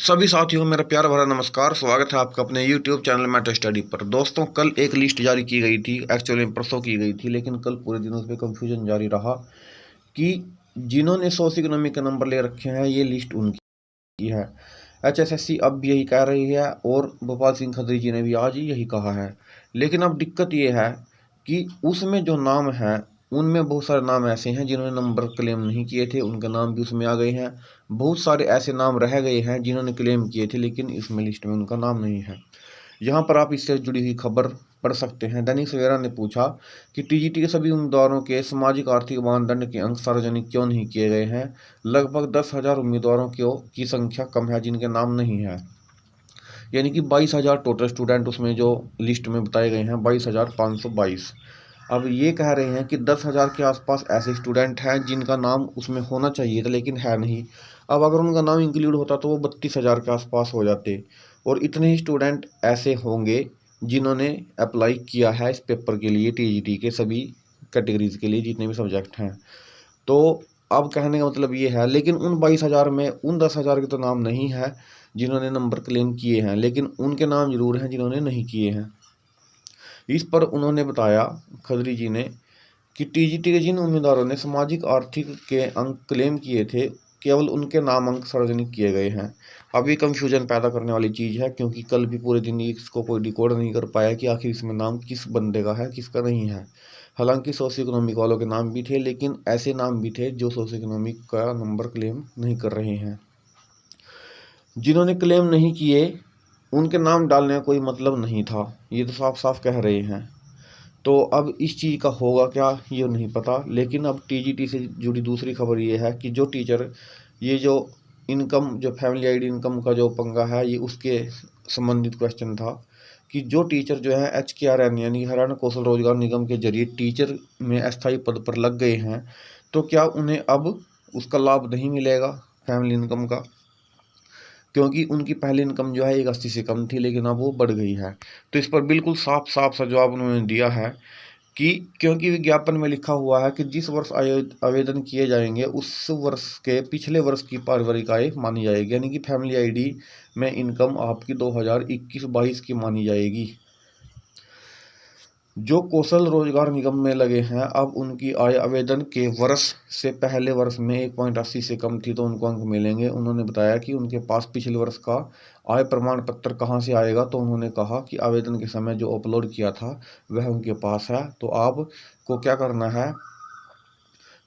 सभी साथियों को मेरा प्यार भरा नमस्कार। स्वागत है आपका अपने YouTube चैनल मैटर स्टडी पर। दोस्तों, कल एक लिस्ट जारी की गई थी, एक्चुअली परसों की गई थी, लेकिन कल पूरे दिन उस पर कंफ्यूजन जारी रहा कि जिन्होंने सोशियो इकोनॉमिक के नंबर ले रखे हैं ये लिस्ट उनकी है। HSSC अब भी यही कह रही है और भोपाल सिंह खत्री जी ने भी आज ही यही कहा है। लेकिन अब दिक्कत ये है कि उसमें जो नाम है उनमें बहुत सारे नाम ऐसे हैं जिन्होंने नंबर क्लेम नहीं किए थे, उनके नाम भी उसमें आ गए हैं। बहुत सारे ऐसे नाम रह गए हैं जिन्होंने क्लेम किए थे लेकिन इसमें लिस्ट में उनका नाम नहीं है। यहाँ पर आप इससे जुड़ी हुई खबर पढ़ सकते हैं। दैनिक सवेरा ने पूछा कि TGT के सभी उम्मीदवारों के सामाजिक आर्थिक मानदंड के अंक सार्वजनिक क्यों नहीं किए गए हैं। लगभग 10,000 उम्मीदवारों की संख्या कम है जिनके नाम नहीं है। यानी कि 22,000 टोटल स्टूडेंट उसमें जो लिस्ट में बताए गए हैं 22,522। अब ये कह रहे हैं कि 10,000 के आसपास ऐसे स्टूडेंट हैं जिनका नाम उसमें होना चाहिए था लेकिन है नहीं। अब अगर उनका नाम इंक्लूड होता तो वो 32,000 के आसपास हो जाते। और इतने ही स्टूडेंट ऐसे होंगे जिन्होंने अप्लाई किया है इस पेपर के लिए, TGT के सभी कैटेगरीज के लिए जितने भी सब्जेक्ट हैं। तो अब कहने का मतलब ये है, लेकिन उन 22,000 में उन 10,000 के तो नाम नहीं है जिन्होंने नंबर क्लेम किए हैं, लेकिन उनके नाम जरूर हैं जिन्होंने नहीं किए हैं। इस पर उन्होंने बताया, खत्री जी ने, कि TGT के जिन उम्मीदवारों ने सामाजिक आर्थिक के अंक क्लेम किए थे केवल उनके नाम अंक सार्वजनिक किए गए हैं। अब ये कंफ्यूजन पैदा करने वाली चीज़ है क्योंकि कल भी पूरे दिन इसको कोई डिकोड नहीं कर पाया कि आखिर इसमें नाम किस बंदे का है किसका नहीं है। हालांकि सोशियो इकोनॉमिक वालों के नाम भी थे लेकिन ऐसे नाम भी थे जो सोशियो इकोनॉमिक का नंबर क्लेम नहीं कर रहे हैं। जिन्होंने क्लेम नहीं किए उनके नाम डालने का कोई मतलब नहीं था, ये तो साफ साफ कह रहे हैं। तो अब इस चीज़ का होगा क्या ये नहीं पता। लेकिन अब TGT से जुड़ी दूसरी खबर ये है कि जो टीचर ये जो इनकम जो फैमिली आईडी इनकम का जो पंगा है ये उसके संबंधित क्वेश्चन था कि जो टीचर जो है HKRN यानी हरियाणा कौशल रोजगार निगम के जरिए टीचर में अस्थायी पद पर लग गए हैं तो क्या उन्हें अब उसका लाभ नहीं मिलेगा फैमिली इनकम का, क्योंकि उनकी पहली इनकम जो है 180 से कम थी लेकिन अब वो बढ़ गई है। तो इस पर बिल्कुल साफ साफ सा जवाब उन्होंने दिया है कि क्योंकि विज्ञापन में लिखा हुआ है कि जिस वर्ष आवेदन किए जाएंगे उस वर्ष के पिछले वर्ष की पारिवारिक आय मानी जाएगी, यानी कि फैमिली आईडी में इनकम आपकी 2021-22 की मानी जाएगी। जो कौशल रोजगार निगम में लगे हैं अब उनकी आय आवेदन के वर्ष से पहले वर्ष में 1.80 से कम थी तो उनको अंक मिलेंगे। उन्होंने बताया कि उनके पास पिछले वर्ष का आय प्रमाण पत्र कहाँ से आएगा, तो उन्होंने कहा कि आवेदन के समय जो अपलोड किया था वह उनके पास है। तो आपको क्या करना है,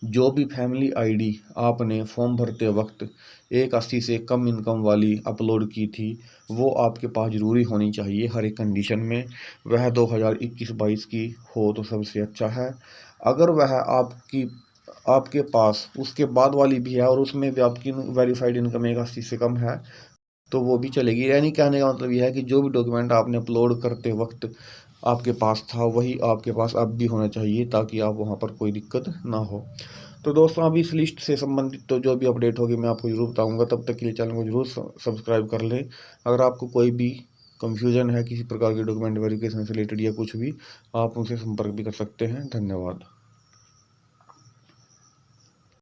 जो भी फैमिली आईडी आपने फॉर्म भरते वक्त 180 से कम इनकम वाली अपलोड की थी वो आपके पास ज़रूरी होनी चाहिए हर एक कंडीशन में। वह 2021-22 की हो तो सबसे अच्छा है। अगर वह आपके पास उसके बाद वाली भी है और उसमें भी आपकी वेरीफाइड इनकम 180 से कम है तो वो भी चलेगी। यानी कहने का मतलब यह है कि जो भी डॉक्यूमेंट आपने अपलोड करते वक्त आपके पास था वही आपके पास अब भी होना चाहिए ताकि आप वहाँ पर कोई दिक्कत ना हो। तो दोस्तों, अभी इस लिस्ट से संबंधित तो जो भी अपडेट होगी मैं आपको ज़रूर बताऊंगा। तब तक के लिए चैनल को जरूर सब्सक्राइब कर लें। अगर आपको कोई भी कन्फ्यूजन है किसी प्रकार के डॉक्यूमेंट वेरिफिकेशन से रिलेटेड या कुछ भी, आप उनसे संपर्क भी कर सकते हैं। धन्यवाद।